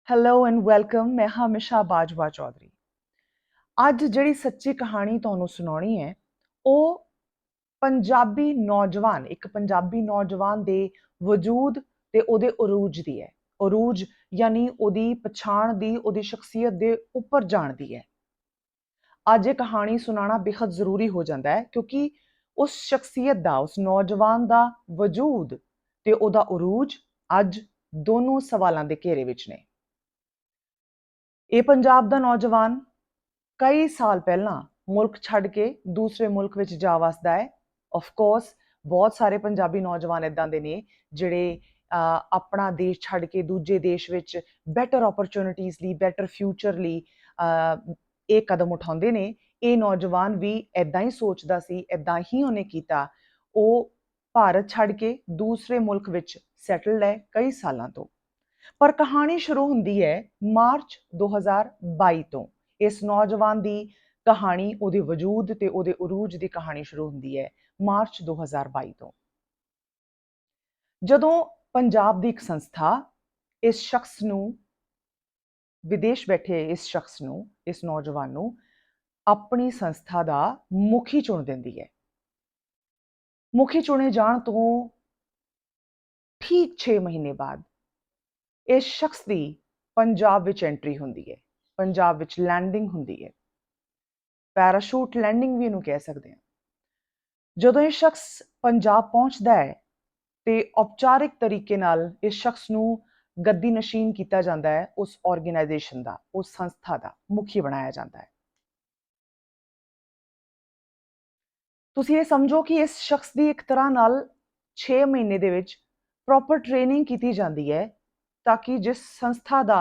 Hello and welcome. ਮੈਂ ਹਾਂ ਹਮੇਸ਼ਾ ਬਾਜਵਾ ਚੌਧਰੀ। ਅੱਜ ਜਿਹੜੀ ਸੱਚੀ ਕਹਾਣੀ ਤੁਹਾਨੂੰ ਸੁਣਾਉਣੀ ਹੈ ਉਹ ਇੱਕ ਪੰਜਾਬੀ ਨੌਜਵਾਨ ਦੇ ਵਜੂਦ ਤੇ ਉਹਦੇ ਉਰੂਜ ਦੀ ਹੈ। ਉਰੂਜ ਯਾਨੀ ਉਹਦੀ ਪਛਾਣ ਦੀ, ਉਹਦੀ ਸ਼ਖਸੀਅਤ ਦੇ ਉੱਪਰ ਜਾਣ ਦੀ ਹੈ। ਅੱਜ ਇਹ ਕਹਾਣੀ ਸੁਣਾਉਣਾ ਬੇहद ਜ਼ਰੂਰੀ ਹੋ ਜਾਂਦਾ ਹੈ ਕਿਉਂਕਿ ਉਸ ਸ਼ਖਸੀਅਤ ਦਾ, ਉਸ ਨੌਜਵਾਨ ਦਾ ਵਜੂਦ ਤੇ ਉਹਦਾ ਉਰੂਜ ਅੱਜ ਦੋਨੋਂ ਸਵਾਲਾਂ ਦੇ ਘੇਰੇ ਵਿੱਚ ਨੇ। ਇਹ ਪੰਜਾਬ ਦਾ ਨੌਜਵਾਨ ਕਈ ਸਾਲ ਪਹਿਲਾਂ ਮੁਲਕ ਛੱਡ ਕੇ ਦੂਸਰੇ ਮੁਲਕ ਵਿੱਚ ਜਾ ਵਸਦਾ ਹੈ। ਆਫ ਕੋਰਸ ਬਹੁਤ ਸਾਰੇ ਪੰਜਾਬੀ ਨੌਜਵਾਨ ਇਦਾਂ ਦੇ ਨੇ ਜਿਹੜੇ ਆਪਣਾ ਦੇਸ਼ ਛੱਡ ਕੇ ਦੂਜੇ ਦੇਸ਼ ਵਿੱਚ ਬੈਟਰ ਓਪਰਚੁਨਿਟੀਜ਼ ਲਈ, ਬੈਟਰ ਫਿਊਚਰ ਲਈ ਇਹ ਕਦਮ ਉਠਾਉਂਦੇ ਨੇ। ਇਹ ਨੌਜਵਾਨ ਵੀ ਇਦਾਂ ਹੀ ਸੋਚਦਾ ਸੀ, ਇਦਾਂ ਹੀ ਉਹਨੇ ਕੀਤਾ। ਉਹ ਭਾਰਤ ਛੱਡ ਕੇ ਦੂਸਰੇ ਮੁਲਕ ਵਿੱਚ ਸੈਟਲਡ ਹੈ ਕਈ ਸਾਲਾਂ ਤੋਂ। ਪਰ ਕਹਾਣੀ ਸ਼ੁਰੂ ਹੁੰਦੀ ਹੈ ਮਾਰਚ 2022 ਤੋਂ। ਇਸ ਨੌਜਵਾਨ ਦੀ ਕਹਾਣੀ, ਉਹਦੇ ਵਜੂਦ ਤੇ ਉਹਦੇ ਉਰੂਜ ਦੀ ਕਹਾਣੀ ਸ਼ੁਰੂ ਹੁੰਦੀ ਹੈ ਮਾਰਚ 2022 ਤੋਂ, ਜਦੋਂ ਪੰਜਾਬ ਦੀ ਇੱਕ ਸੰਸਥਾ ਇਸ ਸ਼ਖਸ ਨੂੰ, ਵਿਦੇਸ਼ ਬੈਠੇ ਇਸ ਨੌਜਵਾਨ ਨੂੰ ਆਪਣੀ ਸੰਸਥਾ ਦਾ ਮੁਖੀ ਚੁਣ ਦਿੰਦੀ ਹੈ। ਮੁਖੀ ਚੁਣੇ ਜਾਣ ਤੋਂ ਠੀਕ 6 ਮਹੀਨੇ ਬਾਅਦ ਇਸ ਸ਼ਖਸ ਦੀ ਪੰਜਾਬ ਵਿੱਚ ਐਂਟਰੀ ਹੁੰਦੀ ਹੈ, ਪੰਜਾਬ ਵਿੱਚ ਲੈਂਡਿੰਗ ਹੁੰਦੀ ਹੈ। ਪੈਰਾਸ਼ੂਟ ਲੈਂਡਿੰਗ ਵੀ ਇਹਨੂੰ ਕਹਿ ਸਕਦੇ ਹਾਂ। ਜਦੋਂ ਇਹ ਸ਼ਖਸ ਪੰਜਾਬ ਪਹੁੰਚਦਾ ਹੈ ਤੇ ਔਪਚਾਰਿਕ ਤਰੀਕੇ ਨਾਲ ਇਸ ਸ਼ਖਸ ਨੂੰ ਗੱਦੀ ਨਸ਼ੀਨ ਕੀਤਾ ਜਾਂਦਾ ਹੈ, ਉਸ ਆਰਗੇਨਾਈਜੇਸ਼ਨ ਦਾ, ਉਸ ਸੰਸਥਾ ਦਾ ਮੁਖੀ ਬਣਾਇਆ ਜਾਂਦਾ ਹੈ। ਤੁਸੀਂ ਇਹ ਸਮਝੋ ਕਿ ਇਸ ਸ਼ਖਸ ਦੀ ਇੱਕ ਤਰ੍ਹਾਂ ਨਾਲ 6 ਮਹੀਨੇ ਦੇ ਵਿੱਚ ਪ੍ਰੋਪਰ ਟ੍ਰੇਨਿੰਗ ਕੀਤੀ ਜਾਂਦੀ ਹੈ ਤਾਂ ਕਿ ਜਿਸ ਸੰਸਥਾ ਦਾ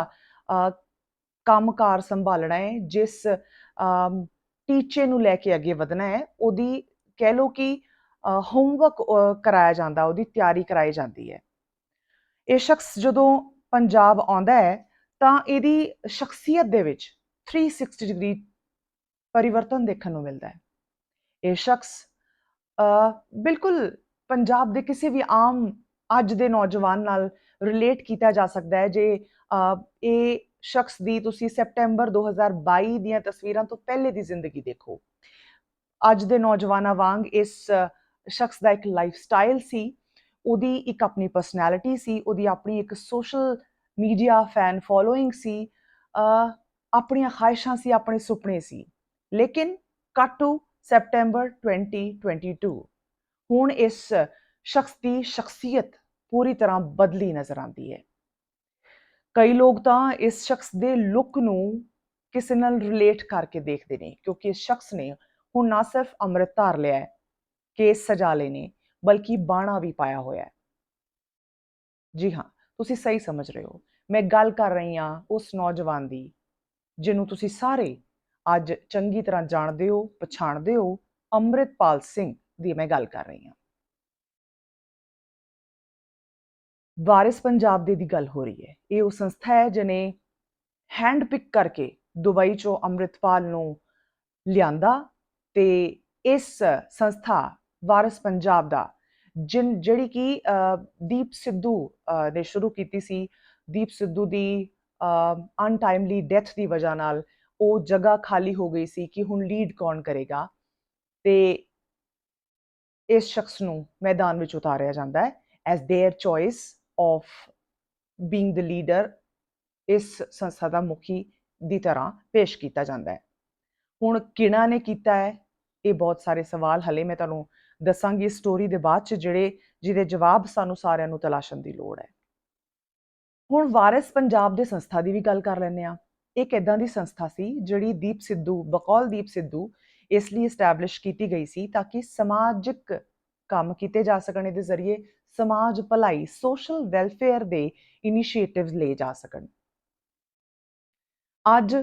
ਕੰਮਕਾਰ ਸੰਭਾਲਣਾ ਹੈ, ਜਿਸ ਟੀਚੇ ਨੂੰ ਲੈ ਕੇ ਅੱਗੇ ਵਧਣਾ ਹੈ, ਉਹਦੀ ਕਹਿ ਲਓ ਕਿ ਹੋਮਵਰਕ ਕਰਾਇਆ ਜਾਂਦਾ, ਉਹਦੀ ਤਿਆਰੀ ਕਰਾਈ ਜਾਂਦੀ ਹੈ। ਇਹ ਸ਼ਖਸ ਜਦੋਂ ਪੰਜਾਬ ਆਉਂਦਾ ਹੈ ਤਾਂ ਇਹਦੀ ਸ਼ਖਸੀਅਤ ਦੇ ਵਿੱਚ 360 ਡਿਗਰੀ ਪਰਿਵਰਤਨ ਦੇਖਣ ਨੂੰ ਮਿਲਦਾ ਹੈ। ਇਹ ਸ਼ਖਸ ਬਿਲਕੁਲ ਪੰਜਾਬ ਦੇ ਕਿਸੇ ਵੀ ਆਮ ਅੱਜ ਦੇ ਨੌਜਵਾਨ ਨਾਲ ਰਿਲੇਟ ਕੀਤਾ ਜਾ ਸਕਦਾ ਹੈ। ਜੇ ਇਹ ਸ਼ਖਸ ਦੀ ਤੁਸੀਂ ਸੈਪਟੈਂਬਰ 2022 ਦੀਆਂ ਤਸਵੀਰਾਂ ਤੋਂ ਪਹਿਲੇ ਦੀ ਜ਼ਿੰਦਗੀ ਦੇਖੋ, ਅੱਜ ਦੇ ਨੌਜਵਾਨਾਂ ਵਾਂਗ ਇਸ ਸ਼ਖਸ ਦਾ ਇੱਕ ਲਾਈਫ ਸਟਾਈਲ ਸੀ, ਉਹਦੀ ਇੱਕ ਆਪਣੀ ਪਰਸਨੈਲਿਟੀ ਸੀ, ਉਹਦੀ ਆਪਣੀ ਇੱਕ ਸੋਸ਼ਲ ਮੀਡੀਆ ਫੈਨ ਫੋਲੋਇੰਗ ਸੀ, ਆਪਣੀਆਂ ਖਾਹਿਸ਼ਾਂ ਸੀ, ਆਪਣੇ ਸੁਪਨੇ ਸੀ। ਲੇਕਿਨ ਕੱਟ ਟੂ ਸੈਪਟੈਂਬਰ 2022, ਹੁਣ ਇਸ ਸ਼ਖਸ ਦੀ ਸ਼ਖਸੀਅਤ ਪੂਰੀ ਤਰ੍ਹਾਂ ਬਦਲੀ ਨਜ਼ਰ ਆਉਂਦੀ ਹੈ। ਕਈ ਲੋਕ ਤਾਂ ਇਸ ਸ਼ਖਸ ਦੇ ਲੁੱਕ ਨੂੰ ਕਿਸੇ ਨਾਲ ਰਿਲੇਟ ਕਰਕੇ ਦੇਖਦੇ ਨੇ ਕਿਉਂਕਿ ਇਸ ਸ਼ਖਸ ਨੇ ਹੁਣ ਨਾ ਸਿਰਫ ਅੰਮ੍ਰਿਤ ਧਾਰ ਲਿਆ ਹੈ, ਕੇਸ ਸਜਾ ਲਏ ਨੇ, ਬਲਕਿ ਬਾਣਾ ਵੀ ਪਾਇਆ ਹੋਇਆ ਹੈ। ਜੀ ਹਾਂ, ਤੁਸੀਂ ਸਹੀ ਸਮਝ ਰਹੇ ਹੋ। ਮੈਂ ਗੱਲ ਕਰ ਰਹੀ ਹਾਂ ਉਸ ਨੌਜਵਾਨ ਦੀ ਜਿਹਨੂੰ ਤੁਸੀਂ ਸਾਰੇ ਅੱਜ ਚੰਗੀ ਤਰ੍ਹਾਂ ਜਾਣਦੇ ਹੋ, ਪਛਾਣਦੇ ਹੋ। ਅੰਮ੍ਰਿਤਪਾਲ ਸਿੰਘ ਦੀ ਮੈਂ ਗੱਲ ਕਰ ਰਹੀ ਹਾਂ। ਵਾਰਿਸ ਪੰਜਾਬ ਦੀ ਗੱਲ ਹੋ ਰਹੀ ਹੈ। ਇਹ ਉਹ ਸੰਸਥਾ ਹੈ ਜਿਹਨੇ ਹੈਂਡ ਪਿਕ ਕਰਕੇ ਦੁਬਈ ਚੋਂ ਅੰਮ੍ਰਿਤਪਾਲ ਨੂੰ ਲਿਆਂਦਾ ਤੇ ਇਸ ਸੰਸਥਾ ਵਾਰਿਸ ਪੰਜਾਬ ਦਾ ਜਿਹੜੀ ਕਿ ਦੀਪ ਸਿੱਧੂ ਨੇ ਸ਼ੁਰੂ ਕੀਤੀ ਸੀ। ਦੀਪ ਸਿੱਧੂ ਦੀ ਅਨਟਾਈਮਲੀ ਡੈਥ ਦੀ ਵਜ੍ਹਾ ਨਾਲ ਉਹ ਜਗ੍ਹਾ ਖਾਲੀ ਹੋ ਗਈ ਸੀ ਕਿ ਹੁਣ ਲੀਡ ਕੌਣ ਕਰੇਗਾ, ਤੇ ਇਸ ਸ਼ਖਸ ਨੂੰ ਮੈਦਾਨ ਵਿੱਚ ਉਤਾਰਿਆ ਜਾਂਦਾ ਹੈ as their choice of being the leader. ਇਸ ਸੰਸਥਾ ਦਾ ਮੁਖੀ ਦੀ ਤਰ੍ਹਾਂ ਪੇਸ਼ ਕੀਤਾ ਜਾਂਦਾ ਹੈ। ਹੁਣ ਕਿਹਨਾਂ ਨੇ ਕੀਤਾ ਹੈ, ਇਹ ਬਹੁਤ ਸਾਰੇ ਸਵਾਲ ਹਲੇ ਮੈਂ ਤੁਹਾਨੂੰ ਦੱਸਾਂਗੀ ਇਸ ਸਟੋਰੀ ਦੇ ਬਾਅਦ 'ਚ, ਜਿਹਦੇ ਜਵਾਬ ਸਾਨੂੰ ਸਾਰਿਆਂ ਨੂੰ ਤਲਾਸ਼ਣ ਦੀ ਲੋੜ ਹੈ। ਹੁਣ ਵਾਰਿਸ ਪੰਜਾਬ ਦੇ ਸੰਸਥਾ ਦੀ ਵੀ ਗੱਲ ਕਰ ਲੈਂਦੇ ਹਾਂ। ਇੱਕ ਇੱਦਾਂ ਦੀ ਸੰਸਥਾ ਸੀ ਜਿਹੜੀ ਦੀਪ ਸਿੱਧੂ, ਬਕੌਲ ਦੀਪ ਸਿੱਧੂ, ਇਸ ਲਈ ਐਸਟੈਬਲਿਸ਼ ਕੀਤੀ ਗਈ ਸੀ ਤਾਂ ਕਿ ਸਮਾਜਿਕ ਕੰਮ ਕੀਤੇ ਜਾ ਸਕਣ, ਇਹਦੇ ਜ਼ਰੀਏ ਸਮਾਜ ਭਲਾਈ, ਸੋਸ਼ਲ ਵੈਲਫੇਅਰ ਦੇ ਇਨੀਸ਼ੀਏਟਿਵਸ ਲਏ ਜਾ ਸਕਣ। ਅੱਜ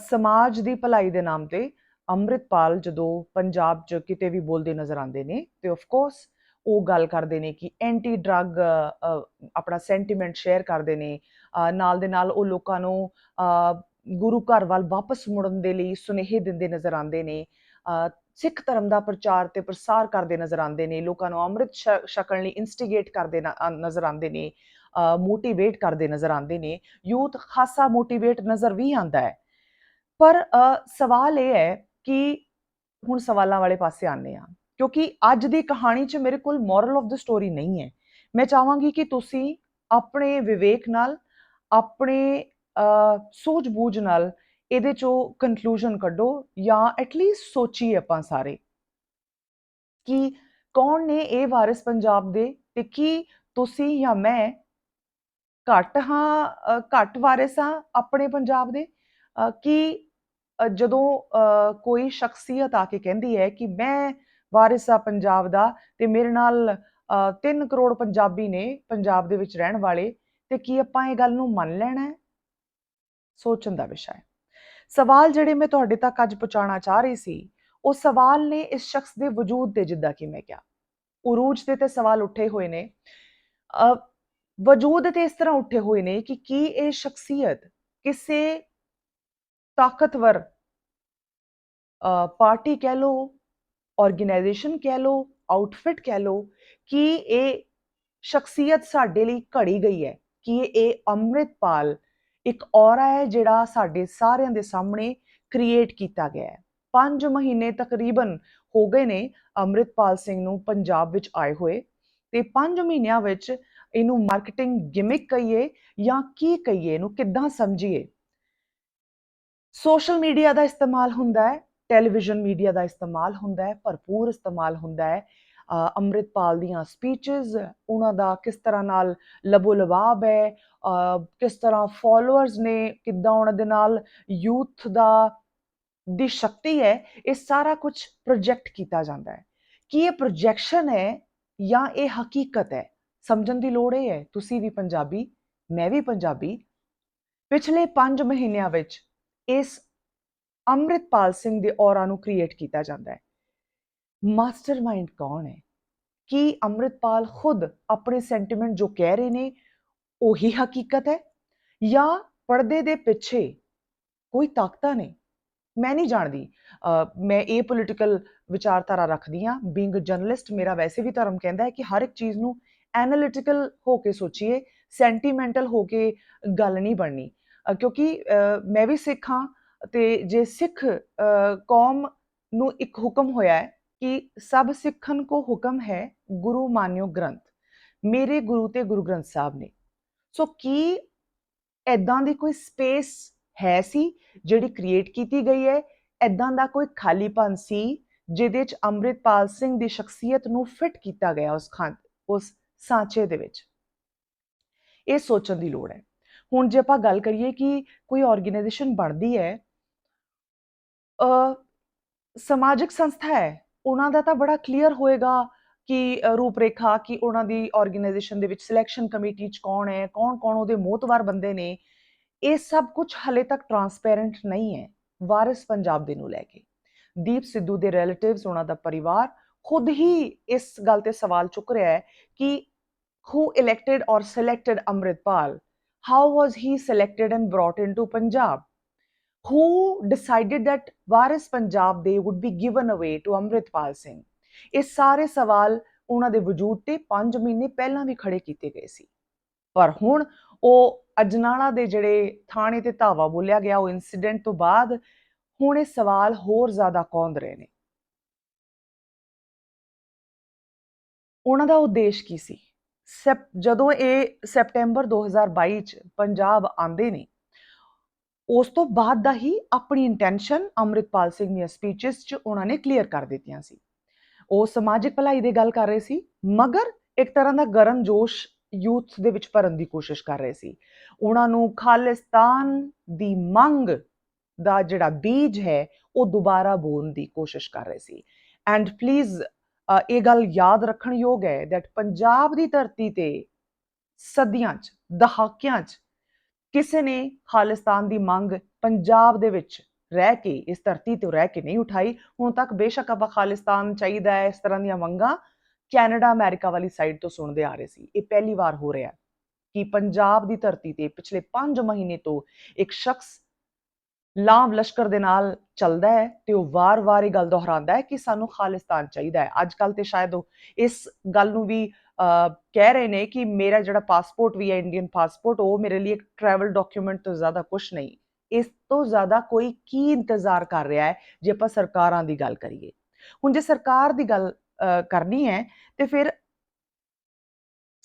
ਸਮਾਜ ਦੀ ਭਲਾਈ ਦੇ ਨਾਮ ਤੇ ਅੰਮ੍ਰਿਤਪਾਲ ਜਦੋਂ ਪੰਜਾਬ 'ਚ ਕਿਤੇ ਵੀ ਬੋਲਦੇ ਨਜ਼ਰ ਆਉਂਦੇ ਨੇ ਤੇ ਆਫ ਕੋਰਸ ਉਹ ਗੱਲ ਕਰਦੇ ਨੇ ਕਿ ਐਂਟੀ ਡਰੱਗ ਆਪਣਾ ਸੈਂਟੀਮੈਂਟ ਸ਼ੇਅਰ ਕਰਦੇ ਨੇ। ਨਾਲ ਦੇ ਨਾਲ ਉਹ ਲੋਕਾਂ ਨੂੰ ਗੁਰੂ ਘਰ ਵੱਲ ਵਾਪਸ ਮੁੜਨ ਦੇ ਲਈ ਸੁਨੇਹੇ ਦਿੰਦੇ ਨਜ਼ਰ ਆਉਂਦੇ ਨੇ। ਸਿੱਖ ਧਰਮ ਦਾ ਪ੍ਰਚਾਰ ਤੇ ਪ੍ਰਸਾਰ ਕਰਦੇ ਨਜ਼ਰ ਆਉਂਦੇ ਨੇ। ਲੋਕਾਂ ਨੂੰ ਅੰਮ੍ਰਿਤ ਛਕਣ ਲਈ ਇਨਸਟੀਗੇਟ ਕਰਦੇ ਨਜ਼ਰ ਆਉਂਦੇ ਨੇ। ਮੋਟੀਵੇਟ ਕਰਦੇ ਨਜ਼ਰ ਆਉਂਦੇ ਨੇ, ਯੂਥ ਖਾਸਾ ਮੋਟੀਵੇਟ ਨਜ਼ਰ ਵੀ ਆਉਂਦਾ ਹੈ। ਪਰ ਸਵਾਲ ਇਹ ਹੈ ਕਿ ਹੁਣ ਸਵਾਲਾਂ ਵਾਲੇ ਪਾਸੇ ਆਉਂਦੇ ਹਾਂ, ਕਿਉਂਕਿ ਅੱਜ ਦੀ ਕਹਾਣੀ 'ਚ ਮੇਰੇ ਕੋਲ ਮੋਰਲ ਆਫ ਦ ਸਟੋਰੀ ਨਹੀਂ ਹੈ। ਮੈਂ ਚਾਹਾਂਗੀ ਕਿ ਤੁਸੀਂ ਆਪਣੇ ਵਿਵੇਕ ਨਾਲ, ਆਪਣੇ ਸੂਝ-ਬੂਝ ਨਾਲ ਇਹਦੇ 'ਚੋਂ ਕਨਕਲੂਜਨ ਕੱਢੋ, ਜਾਂ ਐਟਲੀਸਟ ਸੋਚੀਏ ਆਪਾਂ ਸਾਰੇ ਕਿ ਕੌਣ ਨੇ ਇਹ ਵਾਰਿਸ ਪੰਜਾਬ ਦੇ, ਤੇ ਕੀ ਤੁਸੀਂ ਜਾਂ ਮੈਂ ਘੱਟ ਵਾਰਿਸ ਹਾਂ ਆਪਣੇ ਪੰਜਾਬ ਦੇ? ਕਿ ਜਦੋਂ ਕੋਈ ਸ਼ਖਸੀਅਤ ਆ ਕੇ ਕਹਿੰਦੀ ਹੈ ਕਿ ਮੈਂ ਵਾਰਿਸ ਆ ਪੰਜਾਬ ਦਾ, ਤੇ ਮੇਰੇ ਨਾਲ 3 ਕਰੋੜ ਪੰਜਾਬੀ ਨੇ ਪੰਜਾਬ ਦੇ ਵਿੱਚ ਰਹਿਣ ਵਾਲੇ, ਤੇ ਕੀ ਆਪਾਂ ਇਹ ਗੱਲ ਨੂੰ ਮੰਨ ਲੈਣਾ ਹੈ? ਸੋਚਣ ਦਾ ਵਿਸ਼ਾ ਹੈ। ਸਵਾਲ ਜਿਹੜੇ ਮੈਂ ਤੁਹਾਡੇ ਤੱਕ ਅੱਜ ਪਹੁੰਚਾਉਣਾ ਚਾਹ ਰਹੀ ਸੀ, ਉਹ ਸਵਾਲ ਨੇ ਇਸ ਸ਼ਖਸ ਦੇ ਵਜੂਦ ਤੇ, ਜਿੱਦਾਂ ਕਿ ਮੈਂ ਕਿਹਾ, ਉਰੂਜ ਤੇ ਸਵਾਲ ਉੱਠੇ ਹੋਏ ਨੇ, ਵਜੂਦ ਤੇ ਇਸ ਤਰ੍ਹਾਂ ਉੱਠੇ ਹੋਏ ਨੇ ਕਿ ਕੀ ਇਹ ਸ਼ਖਸੀਅਤ ਕਿਸੇ ਤਾਕਤਵਰ ਪਾਰਟੀ ਕਹਿ ਲਓ, ਆਰਗੇਨਾਈਜੇਸ਼ਨ ਕਹਿ ਲਓ, ਆਊਟਫਿਟ ਕਹਿ ਲਓ, ਕਿ ਇਹ ਸ਼ਖਸੀਅਤ ਸਾਡੇ ਲਈ ਘੜੀ ਗਈ ਹੈ? ਕਿ ਇਹ ਅੰਮ੍ਰਿਤਪਾਲ ਇੱਕ ਔਰਾ ਹੈ ਜਿਹੜਾ ਸਾਡੇ ਸਾਰਿਆਂ ਦੇ ਸਾਹਮਣੇ ਕ੍ਰੀਏਟ ਕੀਤਾ ਗਿਆ ਹੈ? 5 ਮਹੀਨੇ ਤਕਰੀਬਨ ਹੋ ਗਏ ਨੇ ਅੰਮ੍ਰਿਤਪਾਲ ਸਿੰਘ ਨੂੰ ਪੰਜਾਬ ਵਿੱਚ ਆਏ ਹੋਏ, ਤੇ 5 ਮਹੀਨਿਆਂ ਵਿੱਚ ਇਹਨੂੰ ਮਾਰਕੀਟਿੰਗ ਗਿਮਿਕ ਕਹੀਏ ਜਾਂ ਕੀ ਕਹੀਏ, ਇਹਨੂੰ ਕਿੱਦਾਂ ਸਮਝੀਏ? ਸੋਸ਼ਲ ਮੀਡੀਆ ਦਾ ਇਸਤੇਮਾਲ ਹੁੰਦਾ ਹੈ, ਟੈਲੀਵਿਜ਼ਨ ਮੀਡੀਆ ਦਾ ਇਸਤੇਮਾਲ ਹੁੰਦਾ ਹੈ, ਭਰਪੂਰ ਇਸਤੇਮਾਲ ਹੁੰਦਾ ਹੈ। ਅੰਮ੍ਰਿਤਪਾਲ ਦੀਆਂ ਸਪੀਚਸ, ਉਹਨਾਂ ਦਾ ਕਿਸ ਤਰ੍ਹਾਂ ਨਾਲ ਲਬੋ ਲਬਾਬ ਹੈ, ਕਿਸ ਤਰ੍ਹਾਂ ਫੋਲੋਅਰਸ ਨੇ, ਕਿੱਦਾਂ ਉਹਨਾਂ ਦੇ ਨਾਲ ਯੂਥ ਦੀ ਸ਼ਕਤੀ ਹੈ, ਇਹ ਸਾਰਾ ਕੁਝ ਪ੍ਰੋਜੈਕਟ ਕੀਤਾ ਜਾਂਦਾ ਹੈ। ਕੀ ਇਹ ਪ੍ਰੋਜੈਕਸ਼ਨ ਹੈ ਜਾਂ ਇਹ ਹਕੀਕਤ ਹੈ? ਸਮਝਣ ਦੀ ਲੋੜ ਇਹ ਹੈ, ਤੁਸੀਂ ਵੀ ਪੰਜਾਬੀ, ਮੈਂ ਵੀ ਪੰਜਾਬੀ। ਪਿਛਲੇ 5 ਮਹੀਨਿਆਂ ਵਿੱਚ ਇਸ ਅੰਮ੍ਰਿਤਪਾਲ ਸਿੰਘ ਦੇ ਔਰਾ ਨੂੰ ਕ੍ਰੀਏਟ ਕੀਤਾ ਜਾਂਦਾ ਹੈ। ਮਾਸਟਰਮਾਈਂਡ ਕੌਣ ਹੈ? ਕੀ ਅੰਮ੍ਰਿਤਪਾਲ ਖੁਦ ਆਪਣੇ ਸੈਂਟੀਮੈਂਟ ਜੋ ਕਹਿ ਰਹੇ ਨੇ ਉਹੀ ਹਕੀਕਤ ਹੈ, ਜਾਂ ਪਰਦੇ ਦੇ ਪਿੱਛੇ ਕੋਈ ਤਾਕਤਾਂ ਨੇ? ਮੈਂ ਨਹੀਂ ਜਾਣਦੀ। ਮੈਂ ਇਹ ਪੋਲੀਟੀਕਲ ਵਿਚਾਰਧਾਰਾ ਰੱਖਦੀ ਹਾਂ, ਬੀਇੰਗ ਅ ਜਰਨਲਿਸਟ। ਮੇਰਾ ਵੈਸੇ ਵੀ ਧਰਮ ਕਹਿੰਦਾ ਹੈ ਕਿ ਹਰ ਇੱਕ ਚੀਜ਼ ਨੂੰ ਐਨਾਲਿਟੀਕਲ ਹੋ ਕੇ ਸੋਚੀਏ, ਸੈਂਟੀਮੈਂਟਲ ਹੋ ਕੇ ਗੱਲ ਨਹੀਂ ਬਣਨੀ। ਕਿਉਂਕਿ ਮੈਂ ਵੀ ਸਿੱਖ ਹਾਂ, ਤੇ ਜੇ ਸਿੱਖ ਕੌਮ ਨੂੰ ਇੱਕ ਹੁਕਮ ਹੋਇਆ ਹੈ ਕਿ ਸਭ ਸਿੱਖਨ ਕੋ ਹੁਕਮ ਹੈ ਗੁਰੂ ਮਾਨਿਓ ਗ੍ਰੰਥ, ਮੇਰੇ ਗੁਰੂ ਤੇ ਗੁਰੂ ਗ੍ਰੰਥ ਸਾਹਿਬ ਨੇ। ਸੋ ਕੀ ਐਦਾਂ ਦੀ ਕੋਈ ਸਪੇਸ ਹੈ ਸੀ ਜਿਹੜੀ ਕ੍ਰੀਏਟ ਕੀਤੀ ਗਈ ਹੈ? ਐਦਾਂ ਦਾ ਕੋਈ ਖਾਲੀਪਨ ਸੀ ਜਿਹਦੇ 'ਚ ਅੰਮ੍ਰਿਤਪਾਲ ਸਿੰਘ ਦੀ ਸ਼ਖਸੀਅਤ ਨੂੰ ਫਿੱਟ ਕੀਤਾ ਗਿਆ ਉਸ ਸਾਂਚੇ ਦੇ ਵਿੱਚ? ਇਹ ਸੋਚਣ ਦੀ ਲੋੜ ਹੈ। ਹੁਣ ਜੇ ਆਪਾਂ ਗੱਲ ਕਰੀਏ ਕਿ ਕੋਈ ਆਰਗੇਨਾਈਜੇਸ਼ਨ ਬਣਦੀ ਹੈ, ਸਮਾਜਿਕ ਸੰਸਥਾ ਹੈ, ਉਹਨਾਂ ਦਾ ਤਾਂ ਬੜਾ ਕਲੀਅਰ ਹੋਏਗਾ ਕਿ ਰੂਪਰੇਖਾ, ਕਿ ਉਹਨਾਂ ਦੀ ਆਰਗੇਨਾਈਜੇਸ਼ਨ ਦੇ ਵਿੱਚ ਸਿਲੈਕਸ਼ਨ ਕਮੇਟੀ 'ਚ ਕੌਣ ਹੈ, ਕੌਣ ਉਹਦੇ ਮੋਹਤਵਾਰ ਬੰਦੇ ਨੇ। ਇਹ ਸਭ ਕੁਝ ਹਲੇ ਤੱਕ ਟਰਾਂਸਪੇਰੈਂਟ ਨਹੀਂ ਹੈ ਵਾਰਿਸ ਪੰਜਾਬ ਦੇ ਨੂੰ ਲੈ ਕੇ। ਦੀਪ ਸਿੱਧੂ ਦੇ ਰਿਲੇਟਿਵਸ, ਉਹਨਾਂ ਦਾ ਪਰਿਵਾਰ ਖੁਦ ਹੀ ਇਸ ਗੱਲ ਤੇ ਸਵਾਲ ਚੁੱਕ ਰਿਹਾ ਹੈ ਕਿ who elected or selected Amritpal? How was he selected and brought into Punjab? Who decided that Waris Punjab Day would be given away to Amritpal Singh? ਇਹ ਸਾਰੇ ਸਵਾਲ ਉਹਨਾਂ ਦੇ ਵਜੂਦ ਤੇ 5 ਮਹੀਨੇ ਪਹਿਲਾਂ ਵੀ ਖੜੇ ਕੀਤੇ ਗਏ ਸੀ, ਪਰ ਹੁਣ ਉਹ ਅਜਨਾਲਾ ਦੇ ਜਿਹੜੇ ਥਾਣੇ ਤੇ ਧਾਵਾ ਬੋਲਿਆ ਗਿਆ, ਉਹ ਇਨਸੀਡੈਂਟ ਤੋਂ ਬਾਅਦ ਹੁਣ ਇਹ ਸਵਾਲ ਹੋਰ ਜ਼ਿਆਦਾ ਕੌਂਦ ਰਹੇ ਨੇ। ਉਹਨਾਂ ਦਾ ਉਦੇਸ਼ ਕੀ ਸੀ? ਜਦੋਂ ਇਹ ਸੈਪਟੈਂਬਰ 2022 ਚ ਪੰਜਾਬ ਆਂਦੇ ਨੇ, ਉਸ ਤੋਂ ਬਾਅਦ ਦਾ ਹੀ ਆਪਣੀ ਇੰਟੈਂਸ਼ਨ ਅੰਮ੍ਰਿਤਪਾਲ ਸਿੰਘ ਦੀਆਂ ਸਪੀਚਸ 'ਚ ਉਹਨਾਂ ਨੇ ਕਲੀਅਰ ਕਰ ਦਿੱਤੀਆਂ ਸੀ। ਉਹ ਸਮਾਜਿਕ ਭਲਾਈ ਦੀ ਗੱਲ ਕਰ ਰਹੇ ਸੀ, ਮਗਰ ਇੱਕ ਤਰ੍ਹਾਂ ਦਾ ਗਰਮ ਜੋਸ਼ ਯੂਥ ਦੇ ਵਿੱਚ ਭਰਨ ਦੀ ਕੋਸ਼ਿਸ਼ ਕਰ ਰਹੇ ਸੀ। ਉਹਨਾਂ ਨੂੰ ਖਾਲਿਸਤਾਨ ਦੀ ਮੰਗ ਦਾ ਜਿਹੜਾ ਬੀਜ ਹੈ ਉਹ ਦੁਬਾਰਾ ਬੋਣ ਦੀ ਕੋਸ਼ਿਸ਼ ਕਰ ਰਹੇ ਸੀ। ਐਂਡ ਪਲੀਜ਼ ਇਹ ਗੱਲ ਯਾਦ ਰੱਖਣ ਯੋਗ ਹੈ ਦੈਟ ਪੰਜਾਬ ਦੀ ਧਰਤੀ ਤੇ ਸਦੀਆਂ 'ਚ, ਦਹਾਕਿਆਂ 'ਚ ਕਿਸੇ ਨੇ ਖਾਲਿਸਤਾਨ ਦੀ ਮੰਗ ਪੰਜਾਬ ਦੇ ਵਿੱਚ ਰਹਿ ਕੇ, ਇਸ ਧਰਤੀ ਤੇ ਰਹਿ ਕੇ ਨਹੀਂ ਉਠਾਈ। ਹੁਣ ਤੱਕ ਬੇਸ਼ੱਕ ਆਪਾਂ ਖਾਲਿਸਤਾਨ ਚਾਹੀਦਾ ਹੈ, ਇਸ ਤਰ੍ਹਾਂ ਦੀਆਂ ਮੰਗਾਂ ਕੈਨੇਡਾ, ਅਮਰੀਕਾ ਵਾਲੀ ਸਾਈਡ ਤੋਂ ਸੁਣਦੇ ਆ ਰਹੇ ਸੀ। ਇਹ ਪਹਿਲੀ ਵਾਰ ਹੋ ਰਿਹਾ ਕਿ ਪੰਜਾਬ ਦੀ ਧਰਤੀ ਤੇ ਪਿਛਲੇ 5 ਮਹੀਨੇ ਤੋਂ ਇੱਕ ਸ਼ਖਸ ਲਾਂਵ ਲਸ਼ਕਰ ਦੇ ਨਾਲ ਚੱਲਦਾ ਹੈ ਤੇ ਉਹ ਵਾਰ-ਵਾਰ ਇਹ ਗੱਲ ਦੁਹਰਾਉਂਦਾ ਹੈ ਕਿ ਸਾਨੂੰ ਖਾਲਿਸਤਾਨ ਚਾਹੀਦਾ ਹੈ। ਅੱਜ ਕੱਲ ਤੇ ਸ਼ਾਇਦ ਉਹ ਇਸ ਗੱਲ ਨੂੰ ਵੀ ਕਹਿ ਰਹੇ ਨੇ ਕਿ ਮੇਰਾ ਜਿਹੜਾ ਪਾਸਪੋਰਟ ਵੀ ਹੈ ਇੰਡੀਅਨ ਪਾਸਪੋਰਟ, ਉਹ ਮੇਰੇ ਲਈ ਇੱਕ ਟਰੈਵਲ ਡਾਕੂਮੈਂਟ ਤੋਂ ਜ਼ਿਆਦਾ ਕੁਛ ਨਹੀਂ। ਇਸ ਤੋਂ ਜ਼ਿਆਦਾ ਕੋਈ ਕੀ ਇੰਤਜ਼ਾਰ ਕਰ ਰਿਹਾ ਹੈ ਜੇ ਆਪਾਂ ਸਰਕਾਰਾਂ ਦੀ ਗੱਲ ਕਰੀਏ? ਹੁਣ ਜੇ ਸਰਕਾਰ ਦੀ ਗੱਲ ਕਰਨੀ ਹੈ ਤੇ ਫਿਰ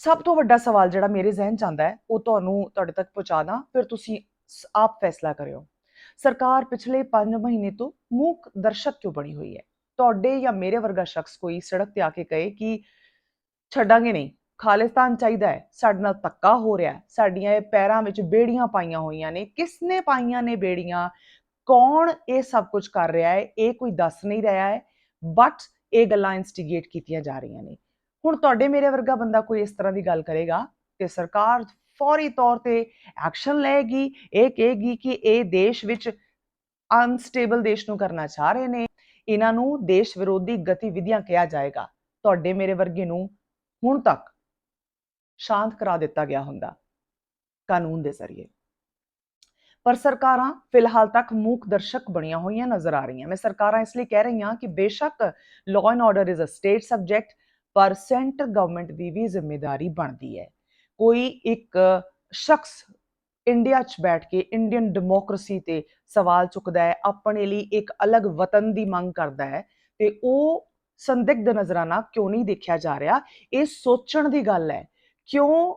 ਸਭ ਤੋਂ ਵੱਡਾ ਸਵਾਲ ਜਿਹੜਾ ਮੇਰੇ ਜ਼ਿਹਨ 'ਚ ਆਉਂਦਾ ਹੈ ਉਹ ਤੁਹਾਨੂੰ ਤੁਹਾਡੇ ਤੱਕ ਪਹੁੰਚਾ ਦਾਂ, ਫਿਰ ਤੁਸੀਂ ਆਪ ਫੈਸਲਾ ਕਰਿਓ। ਸਰਕਾਰ ਪਿਛਲੇ 5 ਮਹੀਨੇ ਤੋਂ ਮੂਕ ਦਰਸ਼ਕ ਕਿਉਂ ਬਣੀ ਹੋਈ ਹੈ? ਤੁਹਾਡੇ ਜਾਂ ਮੇਰੇ ਵਰਗਾ ਸ਼ਖਸ ਕੋਈ ਸੜਕ ਤੇ ਆ ਕੇ ਕਹੇ ਕਿ ਛੱਡਾਂਗੇ ਨਹੀਂ, ਖਾਲਿਸਤਾਨ ਚਾਹੀਦਾ ਹੈ, ਸਾਡੇ ਨਾਲ ਧੱਕਾ ਹੋ ਰਿਹਾ ਹੈ, ਸਾਡੀਆਂ ਇਹ ਪੈਰਾਂ ਵਿੱਚ ਬੇੜੀਆਂ ਪਾਈਆਂ ਹੋਈਆਂ ਨੇ, ਕਿਸਨੇ ਪਾਈਆਂ ਨੇ ਬੇੜੀਆਂ, ਕੌਣ ਇਹ ਸਭ ਕੁਝ ਕਰ ਰਿਹਾ ਹੈ, ਇਹ ਕੋਈ ਦੱਸ ਨਹੀਂ ਰਿਹਾ ਹੈ, ਬਟ ਇਹ ਗੱਲਾਂ ਇਨਸਟੀਗੇਟ ਕੀਤੀਆਂ ਜਾ ਰਹੀਆਂ ਨੇ। ਹੁਣ ਤੁਹਾਡੇ ਮੇਰੇ ਵਰਗਾ ਬੰਦਾ ਕੋਈ ਇਸ ਤਰ੍ਹਾਂ ਦੀ ਗੱਲ ਕਰੇਗਾ ਤੇ ਸਰਕਾਰ ਫੌਰੀ ਤੌਰ ਤੇ ਐਕਸ਼ਨ ਲਏਗੀ, ਇਹ ਕਹੇਗੀ ਕਿ ਇਹ ਦੇਸ਼ ਵਿੱਚ ਅਨਸਟੇਬਲ ਦੇਸ਼ ਨੂੰ ਕਰਨਾ ਚਾਹ ਰਹੇ ਨੇ, ਇਹਨਾਂ ਨੂੰ ਦੇਸ਼ ਵਿਰੋਧੀ ਗਤੀਵਿਧੀਆਂ ਕਿਹਾ ਜਾਏਗਾ। ਤੁਹਾਡੇ ਮੇਰੇ ਵਰਗੇ ਨੂੰ ਹੁਣ ਤੱਕ ਸ਼ਾਂਤ ਕਰਾ ਦਿੱਤਾ ਗਿਆ ਹੁੰਦਾ ਕਾਨੂੰਨ ਦੇ ਜ਼ਰੀਏ, ਪਰ ਸਰਕਾਰਾਂ ਫਿਲਹਾਲ ਤੱਕ ਮੂਕ ਦਰਸ਼ਕ ਬਣੀਆਂ ਹੋਈਆਂ ਨਜ਼ਰ ਆ ਰਹੀਆਂ। ਮੈਂ ਸਰਕਾਰਾਂ ਇਸ ਲਈ ਕਹਿ ਰਹੀ ਹਾਂ ਕਿ ਬੇਸ਼ੱਕ law and order is a state subject, ਪਰ ਸੈਂਟਰ ਗਵਰਨਮੈਂਟ ਦੀ ਵੀ ਜ਼ਿੰਮੇਵਾਰੀ ਬਣਦੀ ਹੈ। ਕੋਈ ਇੱਕ ਸ਼ਖਸ ਇੰਡੀਆ 'ਚ ਬੈਠ ਕੇ ਇੰਡੀਅਨ ਡੈਮੋਕ੍ਰੇਸੀ ਤੇ ਸਵਾਲ ਚੁੱਕਦਾ ਹੈ, ਆਪਣੇ ਲਈ ਇੱਕ ਅਲੱਗ ਵਤਨ ਦੀ ਮੰਗ ਕਰਦਾ ਹੈ, ਤੇ ਉਹ ਸੰਦਿਗਧ ਨਜ਼ਰਾਨਾ ਕਿਉਂ ਨਹੀਂ ਦੇਖਿਆ ਜਾ ਰਿਹਾ? ਇਹ ਸੋਚਣ ਦੀ ਗੱਲ ਹੈ, ਕਿਉਂ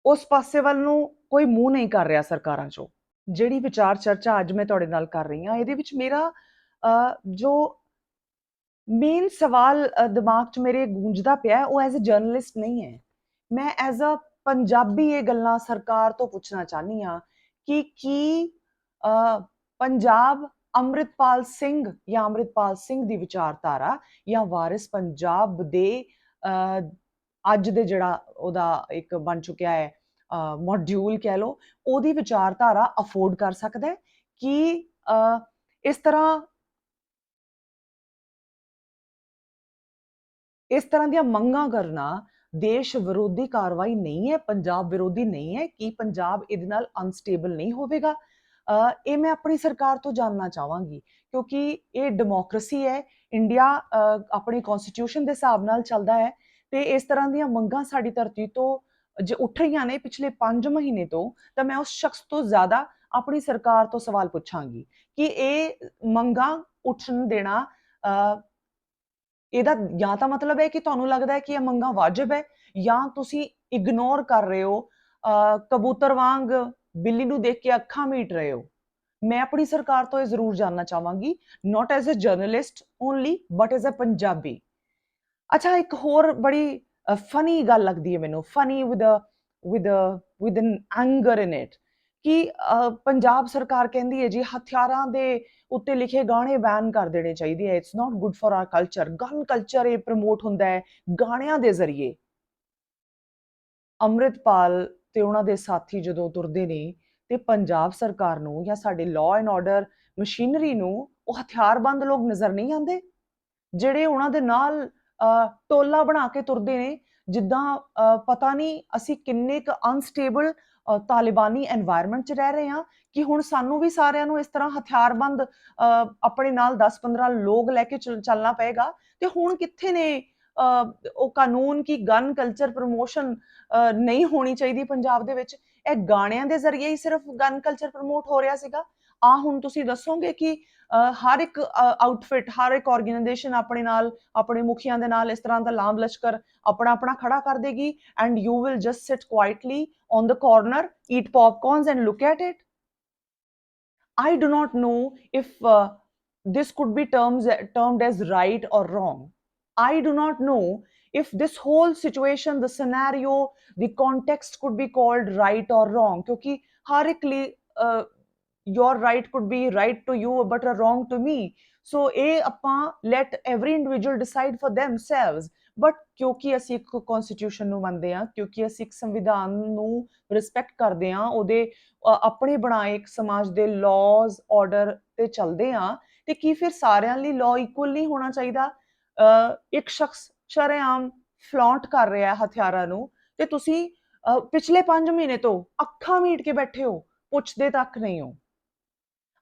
ਉਸ ਪਾਸੇ ਵੱਲ ਨੂੰ ਕੋਈ ਮੂੰਹ ਨਹੀਂ ਕਰ ਰਿਹਾ ਸਰਕਾਰਾਂ 'ਚੋਂ? ਜਿਹੜੀ ਵਿਚਾਰ ਚਰਚਾ ਅੱਜ ਮੈਂ ਤੁਹਾਡੇ ਨਾਲ ਕਰ ਰਹੀ ਹਾਂ, ਇਹਦੇ ਵਿੱਚ ਮੇਰਾ ਜੋ ਮੇਨ ਸਵਾਲ ਦਿਮਾਗ 'ਚ ਮੇਰੇ ਗੂੰਜਦਾ ਪਿਆ ਉਹ ਐਜ਼ ਅ ਜਰਨਲਿਸਟ ਨਹੀਂ ਹੈ। ਮੈਂ ਐਜ਼ ਅ ਪੰਜਾਬੀ ਇਹ ਗੱਲਾਂ ਸਰਕਾਰ ਤੋਂ ਪੁੱਛਣਾ ਚਾਹਨੀ ਹਾਂ ਕਿ ਕੀ ਪੰਜਾਬ ਅੰਮ੍ਰਿਤਪਾਲ ਸਿੰਘ ਜਾਂ ਅੰਮ੍ਰਿਤਪਾਲ ਸਿੰਘ ਦੀ ਵਿਚਾਰਧਾਰਾ ਜਾਂ ਵਾਰਿਸ ਪੰਜਾਬ ਦੇ ਅੱਜ ਦੇ ਜਿਹੜਾ ਉਹਦਾ ਇੱਕ ਬਣ ਚੁੱਕਿਆ ਹੈ ਮੋਡਿਊਲ ਕਹਿ ਲਓ, ਉਹਦੀ ਵਿਚਾਰਧਾਰਾ ਅਫੋਰਡ ਕਰ ਸਕਦਾ ਹੈ ਕਿ ਇਸ ਤਰ੍ਹਾਂ ਦੀਆਂ ਮੰਗਾਂ ਕਰਨਾ ਦੇਸ਼ ਵਿਰੋਧੀ ਕਾਰਵਾਈ ਨਹੀਂ ਹੈ, ਪੰਜਾਬ ਵਿਰੋਧੀ ਨਹੀਂ ਹੈ? ਕਿ ਪੰਜਾਬ ਇਹਦੇ ਨਾਲ ਅਨਸਟੇਬਲ ਨਹੀਂ ਹੋਵੇਗਾ? ਇਹ ਮੈਂ ਆਪਣੀ ਸਰਕਾਰ ਤੋਂ ਜਾਣਨਾ ਚਾਹਾਂਗੀ, ਕਿਉਂਕਿ ਇਹ ਡੈਮੋਕ੍ਰੇਸੀ ਹੈ, ਇੰਡੀਆ ਆਪਣੇ ਕਨਸਟੀਟਿਊਸ਼ਨ ਦੇ ਹਿਸਾਬ ਨਾਲ ਚੱਲਦਾ ਹੈ, ਤੇ ਇਸ ਤਰ੍ਹਾਂ ਦੀਆਂ ਮੰਗਾਂ ਸਾਡੀ ਧਰਤੀ ਤੋਂ ਜੇ ਉੱਠ ਰਹੀਆਂ ਨੇ ਪਿਛਲੇ 5 ਮਹੀਨੇ ਤੋਂ, ਤਾਂ ਮੈਂ ਉਸ ਸ਼ਖਸ ਤੋਂ ਜ਼ਿਆਦਾ ਆਪਣੀ ਸਰਕਾਰ ਤੋਂ ਸਵਾਲ ਪੁੱਛਾਂਗੀ ਕਿ ਇਹ ਮੰਗਾਂ ਉੱਠਣ ਦੇਣਾ ਇਹਦਾ ਜਾਂ ਤਾਂ ਮਤਲਬ ਹੈ ਕਿ ਤੁਹਾਨੂੰ ਲੱਗਦਾ ਹੈ ਕਿ ਇਹ ਮੰਗਾਂ ਵਾਜਬ ਹੈ, ਜਾਂ ਤੁਸੀਂ ਇਗਨੋਰ ਕਰ ਰਹੇ ਹੋ, ਕਬੂਤਰ ਵਾਂਗ ਬਿੱਲੀ ਨੂੰ ਦੇਖ ਕੇ ਅੱਖਾਂ ਮੀਟ ਰਹੇ ਹੋ। ਮੈਂ ਆਪਣੀ ਸਰਕਾਰ ਤੋਂ ਇਹ ਜ਼ਰੂਰ ਜਾਨਣਾ ਚਾਹਾਂਗੀ, not as a journalist only but as a Punjabi. ਅੱਛਾ, ਇੱਕ ਹੋਰ ਬੜੀ ਫਨੀ ਗੱਲ ਲੱਗਦੀ ਹੈ ਮੈਨੂੰ, funny with an anger in it, ਕਿ ਪੰਜਾਬ ਸਰਕਾਰ ਕਹਿੰਦੀ ਹੈ ਜੀ ਹਥਿਆਰਾਂ ਦੇ ਉੱਤੇ ਲਿਖੇ ਗਾਣੇ ਬੈਨ ਕਰ ਦੇਣੇ ਚਾਹੀਦੇ ਹੈ, it's not good for our culture. Gun culture ਇਹ ਪ੍ਰਮੋਟ ਹੁੰਦਾ ਹੈ ਗਾਣਿਆਂ ਦੇ ਜ਼ਰੀਏ। ਅੰਮ੍ਰਿਤਪਾਲ ਤੇ ਉਹਨਾਂ ਦੇ ਸਾਥੀ ਜਦੋਂ ਤੁਰਦੇ ਨੇ ਤੇ ਪੰਜਾਬ ਸਰਕਾਰ ਨੂੰ ਜਾਂ ਸਾਡੇ ਲਾਅ ਐਂਡ ਆਰਡਰ ਮਸ਼ੀਨਰੀ ਨੂੰ ਉਹ ਹਥਿਆਰਬੰਦ ਲੋਕ ਨਜ਼ਰ ਨਹੀਂ ਆਉਂਦੇ, ਜਿਹੜੇ ਉਹਨਾਂ ਦੇ ਨਾਲ ਟੋਲਾ ਬਣਾ ਕੇ ਤੁਰਦੇ ਨੇ, ਜਿੱਦਾਂ ਪਤਾ ਨਹੀਂ ਅਸੀਂ ਕਿੰਨੇ ਕੁ ਅਨਸਟੇਬਲ ਤਾਲਿਬਾਨੀ ਐਨਵਾਇਰਨਮੈਂਟ 'ਚ ਰਹਿ ਰਹੇ ਹਾਂ ਕਿ ਹੁਣ ਸਾਨੂੰ ਵੀ ਸਾਰਿਆਂ ਨੂੰ ਇਸ ਤਰ੍ਹਾਂ ਹਥਿਆਰਬੰਦ ਆਪਣੇ ਨਾਲ 10-15 ਲੋਕ ਲੈ ਕੇ ਚੱਲਣਾ ਪਏਗਾ। ਤੇ ਹੁਣ ਕਿੱਥੇ ਨੇ ਉਹ ਕਾਨੂੰਨ ਕਿ ਗਨ ਕਲਚਰ ਪ੍ਰਮੋਸ਼ਨ ਨਹੀਂ ਹੋਣੀ ਚਾਹੀਦੀ ਪੰਜਾਬ ਦੇ ਵਿੱਚ? ਇਹ ਗਾਣਿਆਂ ਦੇ ਜ਼ਰੀਏ ਹੀ ਸਿਰਫ ਗਨ ਕਲਚਰ ਪ੍ਰਮੋਟ ਹੋ ਰਿਹਾ ਸੀਗਾ। ਹੁਣ ਤੁਸੀਂ ਦੱਸੋਗੇ ਕਿ ਹਰ ਇੱਕ ਆਊਟਫਿਟ, ਹਰ ਇੱਕ ਆਰਗੇਨਾਈਜੇਸ਼ਨ ਆਪਣੇ ਨਾਲ, ਆਪਣੇ ਮੁਖੀਆਂ ਦੇ ਨਾਲ ਇਸ ਤਰ੍ਹਾਂ ਦਾ ਲਾਮ ਲਸ਼ਕਰ ਆਪਣਾ ਖੜਾ ਕਰ ਦੇਗੀ, and you will just sit ਕੁਆਇਟਲੀ on the corner, eat popcorns and look at it? I do not know if this could be termed as right or wrong. I do not know if this whole situation, the scenario, the context could be called right or wrong, kyunki har ek li your right could be right to you but a wrong to me. So let every individual decide for themselves. But ਕਿਉਂਕਿ ਅਸੀਂ ਇੱਕ constitution ਨੂੰ ਮੰਨਦੇ ਹਾਂ, ਕਿਉਂਕਿ ਅਸੀਂ ਇੱਕ ਸੰਵਿਧਾਨ ਨੂੰ ਰਿਸਪੈਕਟ ਕਰਦੇ ਹਾਂ, ਉਹਦੇ ਆਪਣੇ ਬਣਾਏ ਇੱਕ ਸਮਾਜ ਦੇ ਲਾਜ਼ ਆਰਡਰ ਤੇ ਚੱਲਦੇ ਹਾਂ, ਤੇ ਕੀ ਫਿਰ ਸਾਰਿਆਂ ਲਈ ਲਾਅ ਇਕੁਅਲ ਨਹੀਂ ਹੋਣਾ ਚਾਹੀਦਾ? ਇੱਕ ਸ਼ਖਸ ਸ਼ਰੇਆਮ ਫਲੌਂਟ ਕਰ ਰਿਹਾ ਹਥਿਆਰਾਂ ਨੂੰ, ਤੇ ਤੁਸੀਂ ਪਿਛਲੇ 5 ਮਹੀਨੇ ਤੋਂ ਅੱਖਾਂ ਮੀਟ ਕੇ ਬੈਠੇ ਹੋ, ਪੁੱਛਦੇ ਤੱਕ ਨਹੀਂ ਹੋ।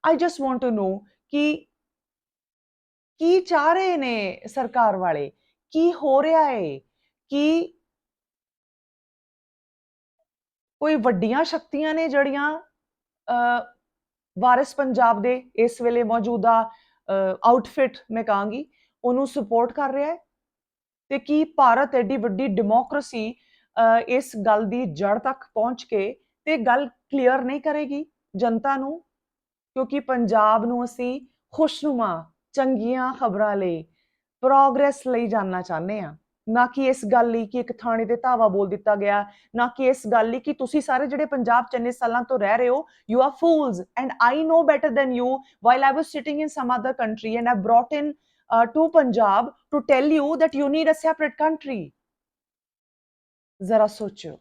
I just want to know ਕਿ ਕੀ ਚਾਹ ਰਹੇ ਨੇ ਸਰਕਾਰ ਵਾਲੇ, ਕੀ ਹੋ ਰਿਹਾ ਹੈ, ਕਿ ਕੋਈ ਵੱਡੀਆਂ ਸ਼ਕਤੀਆਂ ਨੇ ਜਿਹੜੀਆਂ ਵਾਰਿਸ ਪੰਜਾਬ ਦੇ ਇਸ ਵੇਲੇ ਮੌਜੂਦਾ ਆਊਟਫਿਟ ਮੈਂ ਕਹਾਂਗੀ ਉਹਨੂੰ ਸਪੋਰਟ ਕਰ ਰਿਹਾ ਹੈ ਤੇ ਕੀ ਭਾਰਤ ਐਡੀ ਵੱਡੀ ਡੈਮੋਕ੍ਰੇਸੀ ਇਸ ਗੱਲ ਦੀ ਜੜ ਤੱਕ ਪਹੁੰਚ ਕੇ ਤੇ ਗੱਲ ਕਲੀਅਰ ਨਹੀਂ ਕਰੇਗੀ ਜਨਤਾ ਨੂੰ ਕਿਉਂਕਿ ਪੰਜਾਬ ਨੂੰ ਅਸੀਂ ਖੁਸ਼ਨੁਮਾ ਚੰਗੀਆਂ ਖਬਰਾਂ ਲਈ ਪ੍ਰੋਗਰੈਸ ਲਈ ਜਾਣਨਾ ਚਾਹੁੰਦੇ ਹਾਂ ਨਾ ਕਿ ਇਸ ਗੱਲ ਲਈ ਕਿ ਇੱਕ ਥਾਣੇ ਤੇ ਧਾਵਾ ਬੋਲ ਦਿੱਤਾ ਗਿਆ ਨਾ ਕਿ ਇਸ ਗੱਲ ਲਈ ਕਿ ਤੁਸੀਂ ਸਾਰੇ ਜਿਹੜੇ ਪੰਜਾਬ ਚ ਇੰਨੇ ਸਾਲਾਂ ਤੋਂ ਰਹਿ ਰਹੇ ਹੋ you are fools and I know better than you while I was sitting in some other country and I brought in to Punjab to tell you that you need a separate country. Zara socho.